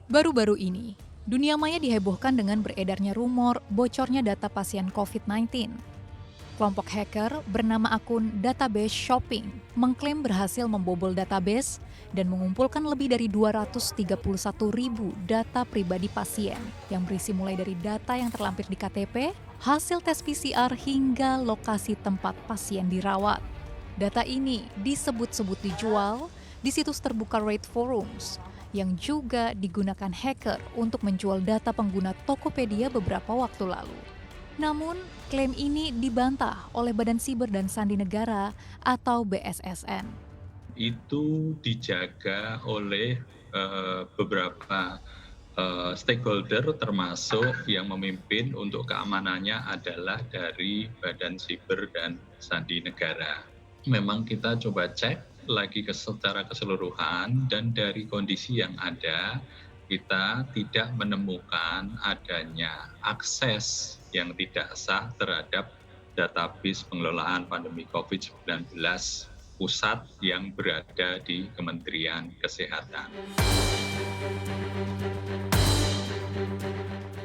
Baru-baru ini, dunia maya dihebohkan dengan beredarnya rumor bocornya data pasien COVID-19. Kelompok hacker bernama akun Database Shopping mengklaim berhasil membobol database dan mengumpulkan lebih dari 231.000 data pribadi pasien yang berisi mulai dari data yang terlampir di KTP, hasil tes PCR hingga lokasi tempat pasien dirawat. Data ini disebut-sebut dijual di situs terbuka Reddit Forums yang juga digunakan hacker untuk menjual data pengguna Tokopedia beberapa waktu lalu. Namun, klaim ini dibantah oleh Badan Siber dan Sandi Negara atau BSSN. Itu dijaga oleh beberapa stakeholder, termasuk yang memimpin untuk keamanannya adalah dari Badan Siber dan Sandi Negara. Memang kita coba cek lagi secara keseluruhan, dan dari kondisi yang ada kita tidak menemukan adanya akses yang tidak sah terhadap database pengelolaan pandemi COVID-19 pusat yang berada di Kementerian Kesehatan.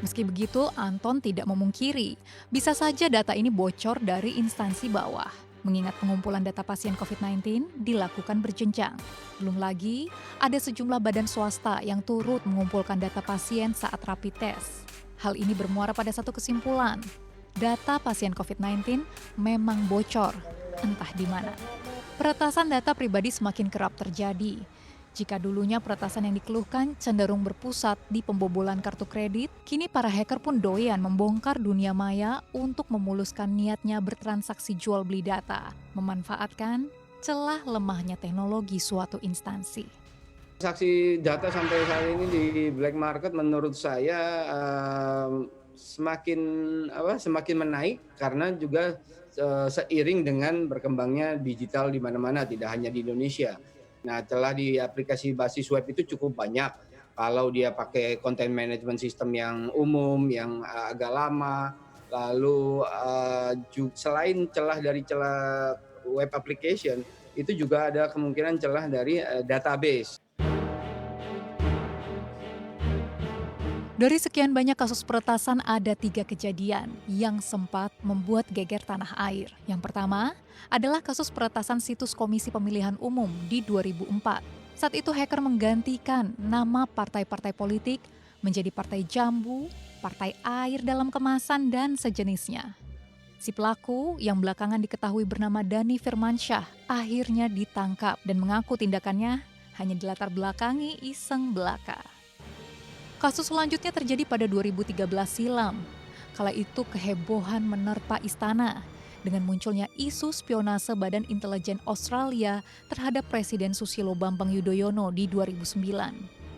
Meski begitu, Anton tidak memungkiri, bisa saja data ini bocor dari instansi bawah. Mengingat pengumpulan data pasien COVID-19 dilakukan berjenjang. Belum lagi, ada sejumlah badan swasta yang turut mengumpulkan data pasien saat rapid test. Hal ini bermuara pada satu kesimpulan, data pasien COVID-19 memang bocor, entah di mana. Peretasan data pribadi semakin kerap terjadi. Jika dulunya peretasan yang dikeluhkan cenderung berpusat di pembobolan kartu kredit, kini para hacker pun doyan membongkar dunia maya untuk memuluskan niatnya bertransaksi jual beli data, memanfaatkan celah lemahnya teknologi suatu instansi. Transaksi data sampai saat ini di black market menurut saya semakin menaik karena juga seiring dengan berkembangnya digital di mana-mana, tidak hanya di Indonesia. Nah, telah di aplikasi basis web itu cukup banyak. Kalau dia pakai content management system yang umum, yang agak lama, lalu selain celah dari celah web application, itu juga ada kemungkinan celah dari database. Dari sekian banyak kasus peretasan, ada 3 kejadian yang sempat membuat geger tanah air. Yang pertama adalah kasus peretasan situs Komisi Pemilihan Umum di 2004. Saat itu hacker menggantikan nama partai-partai politik menjadi Partai Jambu, Partai Air dalam kemasan, dan sejenisnya. Si pelaku yang belakangan diketahui bernama Dhani Firmansyah akhirnya ditangkap dan mengaku tindakannya hanya dilatar belakangi iseng belaka. Kasus selanjutnya terjadi pada 2013 silam. Kala itu kehebohan menerpa istana dengan munculnya isu spionase Badan Intelijen Australia terhadap Presiden Susilo Bambang Yudhoyono di 2009.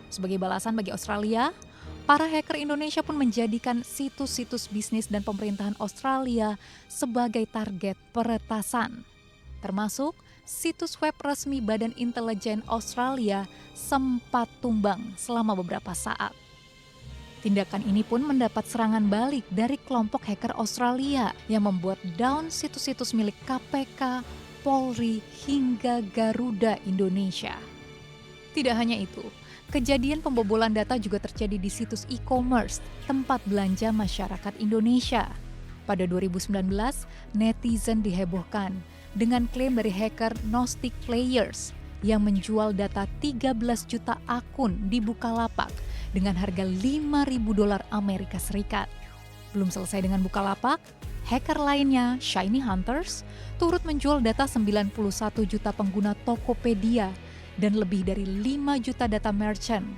Sebagai balasan bagi Australia, para hacker Indonesia pun menjadikan situs-situs bisnis dan pemerintahan Australia sebagai target peretasan. Termasuk situs web resmi Badan Intelijen Australia sempat tumbang selama beberapa saat. Tindakan ini pun mendapat serangan balik dari kelompok hacker Australia yang membuat down situs-situs milik KPK, Polri, hingga Garuda Indonesia. Tidak hanya itu, kejadian pembobolan data juga terjadi di situs e-commerce, tempat belanja masyarakat Indonesia. Pada 2019, netizen dihebohkan dengan klaim dari hacker Gnostic Players yang menjual data 13 juta akun di Bukalapak dengan harga $5.000 Amerika Serikat. Belum selesai dengan Bukalapak, hacker lainnya, Shiny Hunters, turut menjual data 91 juta pengguna Tokopedia dan lebih dari 5 juta data merchant.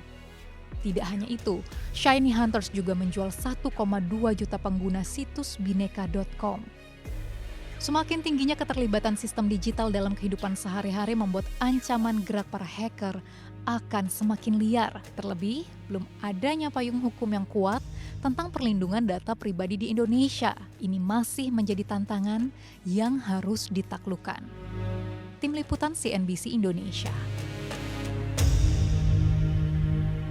Tidak hanya itu, Shiny Hunters juga menjual 1,2 juta pengguna situs bineka.com. Semakin tingginya keterlibatan sistem digital dalam kehidupan sehari-hari membuat ancaman gerak para hacker akan semakin liar. Terlebih, belum adanya payung hukum yang kuat tentang perlindungan data pribadi di Indonesia. Ini masih menjadi tantangan yang harus ditaklukkan. Tim Liputan CNBC Indonesia.